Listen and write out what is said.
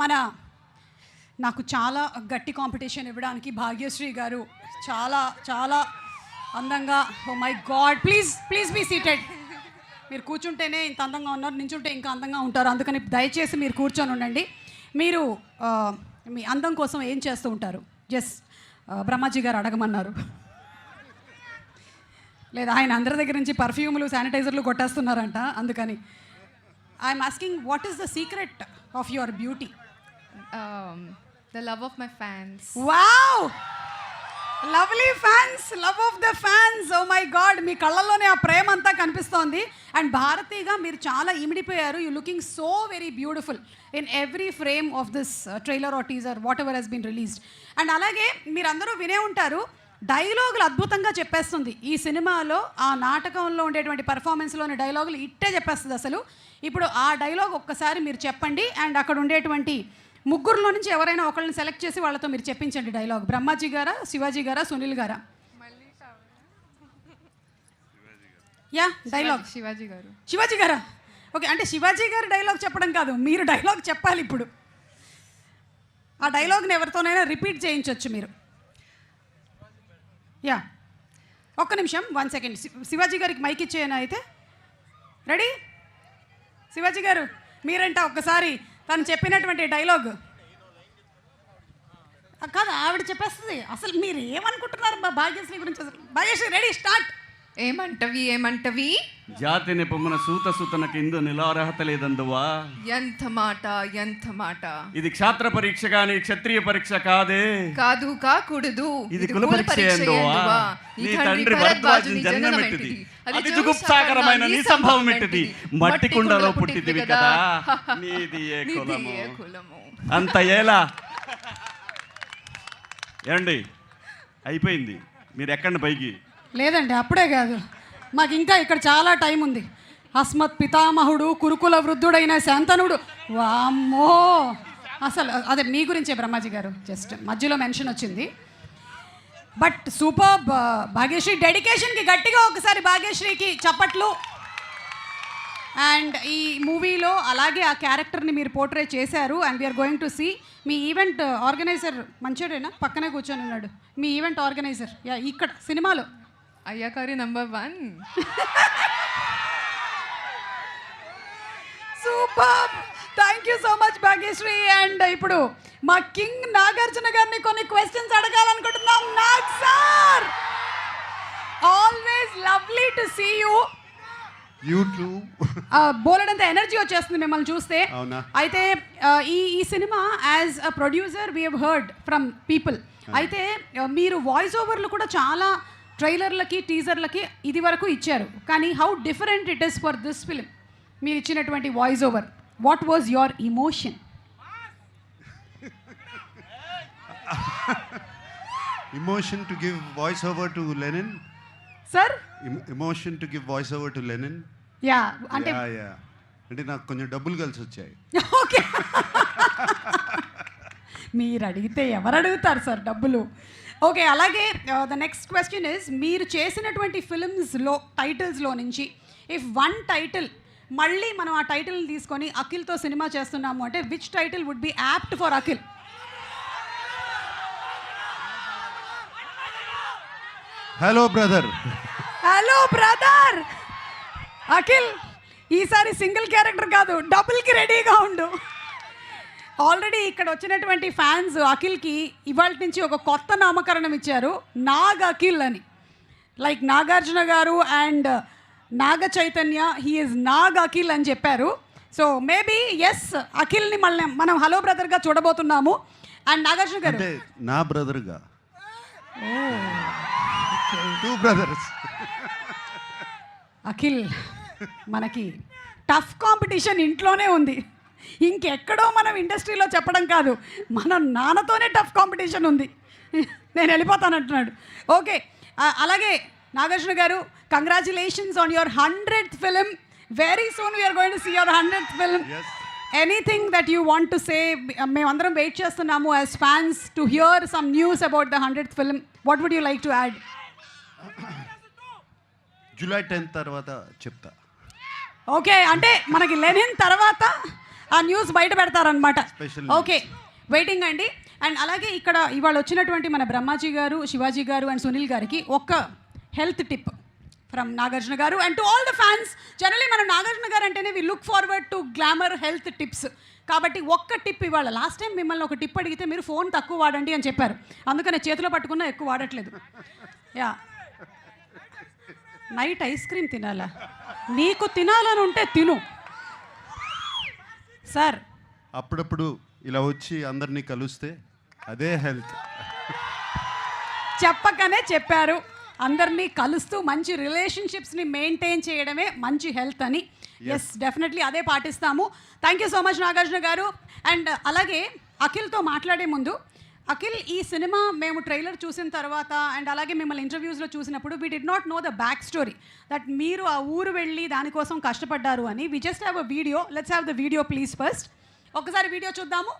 మన నాకు చాలా గట్టి కాంపిటీషన్ ఇవ్వడానికి భాగ్యశ్రీ గారు చాలా చాలా అందంగా, oh my god, please please be seated. మీరు కూర్చుంటేనే ఇంత అందంగా ఉన్నారు, నించుంటే ఇంకా అందంగా ఉంటారు, అందుకని దయచేసి మీరు కూర్చొని ఉండండి. మీరు మీ అందం కోసం ఏం చేస్తూ ఉంటారు? బ్రహ్మాజీ గారు అడగమన్నారు. లేదా ఆయన అందరి దగ్గర నుంచి పర్ఫ్యూమ్లు శానిటైజర్లు కొట్టేస్తున్నారంట, అందుకని I'm asking what is the secret of your beauty? The love of my fans. Wow! Lovely fans, love of the fans. Oh my God, మీ కళ్ళల్లోనే ఆ ప్రేమ అంతా కనిపిస్తోంది. అండ్ భారతీగా మీరు చాలా ఇమిడిపోయారు. You looking so very beautiful in every frame of this trailer or teaser, whatever has been released. And అలాగే మీరందరూ వినే ఉంటారు, డైలాగులు అద్భుతంగా చెప్పేస్తుంది ఈ సినిమాలో. ఆ నాటకంలో ఉండేటువంటి పర్ఫార్మెన్స్లోని డైలాగులు ఇట్టే చెప్పేస్తుంది అసలు. ఇప్పుడు ఆ డైలాగ్ ఒక్కసారి మీరు చెప్పండి, అండ్ అక్కడ ఉండేటువంటి ముగ్గురులో నుంచి ఎవరైనా ఒకళ్ళని సెలెక్ట్ చేసి వాళ్ళతో మీరు చెప్పించండి డైలాగ్. బ్రహ్మాజీ గారా, శివాజీ గారా, సునీల్ గారా? యా, డైలాగ్ శివాజీ గారు. శివాజీ గారా? ఓకే, అంటే శివాజీ గారు డైలాగ్ చెప్పడం కాదు, మీరు డైలాగ్ చెప్పాలి ఇప్పుడు. ఆ డైలాగ్ని ఎవరితోనైనా రిపీట్ చేయించవచ్చు మీరు. యా, ఒక్క నిమిషం, 1 సెకండ్. శివాజీ గారికి మైక్ ఇచ్చేయనా అయితే? రెడీ? శివాజీ గారు మీరంట ఒక్కసారి తను చెప్పినటువంటి డైలాగ్. కాదు, ఆవిడ చెప్పేస్తుంది. అసలు మీరు ఏమనుకుంటున్నారు భాగ్యశ్రీ గురించి? అసలు భాగ్యశ్రీ, రెడీ, స్టార్ట్. ఏమంటవి జాతిని పొమ్మన సూతనకి ఇందు నిలార్హత లేదందువా. ఎంత మాట. ఇది క్షాత్ర పరీక్ష గాని క్షత్రియ పరీక్ష కాదే. కాదు కాకూడదు, ఇది కుల పరీక్ష ఎందువా. నీ తండ్రి భరద్వాజుని జన్మమెట్టిది, అది జుగుప్సాకరమైన నీ సంభవం ఎట్టిది. మట్టి కుండలో పుట్టిదివి కదా, నీది ఏ కులము. అంత ఏలా ఏమండి? అయిపోయింది, మీరు ఎక్కండి పైకి. లేదండి, అప్పుడే కాదు, మాకు ఇంకా ఇక్కడ చాలా టైం ఉంది. అస్మత్ పితామహుడు కురుకుల వృద్ధుడైన శాంతనుడు. వామ్మో, అసలు అదే మీ గురించే బ్రహ్మాజీ గారు, జస్ట్ మధ్యలో మెన్షన్ వచ్చింది. But super. భాగ్యశ్రీ డెడికేషన్కి గట్టిగా ఒకసారి భాగ్యశ్రీకి చప్పట్లు. అండ్ ఈ మూవీలో అలాగే ఆ క్యారెక్టర్ని మీరు పోర్ట్రే చేశారు. And we're going to see. మీ ఈవెంట్ ఆర్గనైజర్ మంచోడేనా? పక్కనే కూర్చొని ఉన్నాడు మీ ఈవెంట్ ఆర్గనైజర్. యా, ఇక్కడ సినిమాలో అయ్యాకారి number 1. Super, thank you so much Bhagyashree. And ఇప్పుడు మా కింగ్ నాగార్జున గారిని కొన్ని క్వశ్చన్స్ అడగాలనుకుంటున్నాం. Nag sir, always lovely to see you. బోలెడంత ఎనర్జీ వచ్చేస్తుంది మిమ్మల్ని చూస్తే. అయితే ఈ cinema as a producer we have heard from people. అయితే మీరు వాయిస్ ఓవర్లు కూడా చాలా ట్రైలర్లకి టీజర్లకి ఇది వరకు ఇచ్చారు, కానీ how different it is for this film? మీరు ఇచ్చినటువంటి voice over, what was your emotion? Emotion to give voice over to Lenin. Sir, Emotion to give voice over to Lenin. Yeah, అంటే అంటే నాకు కొంచెం డబ్బులు కలిసి వచ్చాయి. ఓకే, మీరు అడిగితే ఎవరు అడుగుతారు సార్ డబ్బులు? ఓకే, అలాగే ద నెక్స్ట్ క్వశ్చన్ ఇస్, మీరు చేసినటువంటి ఫిల్మ్స్లో టైటిల్స్లో నుంచి ఇఫ్ వన్ టైటిల్ మళ్ళీ మనం ఆ టైటిల్ని తీసుకొని అఖిల్తో సినిమా చేస్తున్నాము అంటే which title would be apt for Akhil? Hello brother. Hello brother. Akhil, ఈసారి సింగిల్ క్యారెక్టర్ కాదు, డబుల్కి రెడీగా ఉండు. ఆల్రెడీ ఇక్కడ వచ్చినటువంటి ఫ్యాన్స్ అఖిల్కి ఇవాళ నుంచి ఒక కొత్త నామకరణం ఇచ్చారు, నాగ్ అఖిల్ అని. లైక్ నాగార్జున గారు and Naga Chaitanya, he is Nag Akhil అని చెప్పారు. సో మేబీ ఎస్, అఖిల్ని మళ్ళీ మనం హలో బ్రదర్గా చూడబోతున్నాము. అండ్ నాగార్జున గారు నా బ్రదర్గా, 2 brothers. అఖిల్, మనకి టఫ్ కాంపిటీషన్ ఇంట్లోనే ఉంది, ఇంకెక్కడో మనం ఇండస్ట్రీలో చెప్పడం కాదు, మన నాన్నతోనే టఫ్ కాంపిటీషన్ ఉంది. నేను వెళ్ళిపోతానంటున్నాడు. ఓకే, అలాగే నాగార్జున గారు, congratulations on your 100th film. Very soon we are going to see your 100th film. Anything that you want to say? మేమందరం వెయిట్ చేస్తున్నాము as fans to hear some news about the 100th film. What would you like to add? July 10th తర్వాత చెప్తా. Okay, అంటే మనకి Lenin తర్వాత ఆ news బయట పెడతారనమాట. Special ఓకే, వెయిటింగ్ అండి. అండ్ అలాగే ఇక్కడ ఇవాళ వచ్చినటువంటి మన బ్రహ్మాజీ గారు, శివాజీ గారు అండ్ సునీల్ గారికి ఒక హెల్త్ టిప్ ఫ్రమ్ నాగార్జున గారు and to all the fans. Generally మనం నాగార్జున గారు అంటేనే we look forward to glamour health tips. కాబట్టి ఒక్క టిప్ ఇవాళ. లాస్ట్ టైం మిమ్మల్ని ఒక టిప్ అడిగితే మీరు ఫోన్ తక్కువ వాడండి అని చెప్పారు, అందుకనే చేతిలో పట్టుకున్నా ఎక్కువ వాడట్లేదు. యా, నైట్ ఐస్ క్రీమ్ తినాలా? నీకు తినాలని ఉంటే తిను సార్. అప్పుడప్పుడు ఇలా వచ్చి అందరినీ కలిస్తే అదే హెల్త్. చెప్పకనే చెప్పారు, అందరినీ కలుస్తూ మంచి రిలేషన్షిప్స్ని మెయింటైన్ చేయడమే మంచి హెల్త్ అని. ఎస్, డెఫినెట్లీ అదే పాటిస్తాము. Thank you so much Nagarjuna గారు. అండ్ అలాగే అఖిల్తో మాట్లాడే ముందు, అఖిల్, ఈ సినిమా మేము ట్రైలర్ చూసిన తర్వాత అండ్ అలాగే మిమ్మల్ని ఇంటర్వ్యూస్లో చూసినప్పుడు we did not know the back story that మీరు ఆ ఊరు వెళ్ళి దానికోసం కష్టపడ్డారు అని. We just have a video. Let's have the video please first. ఒకసారి వీడియో చూద్దాము.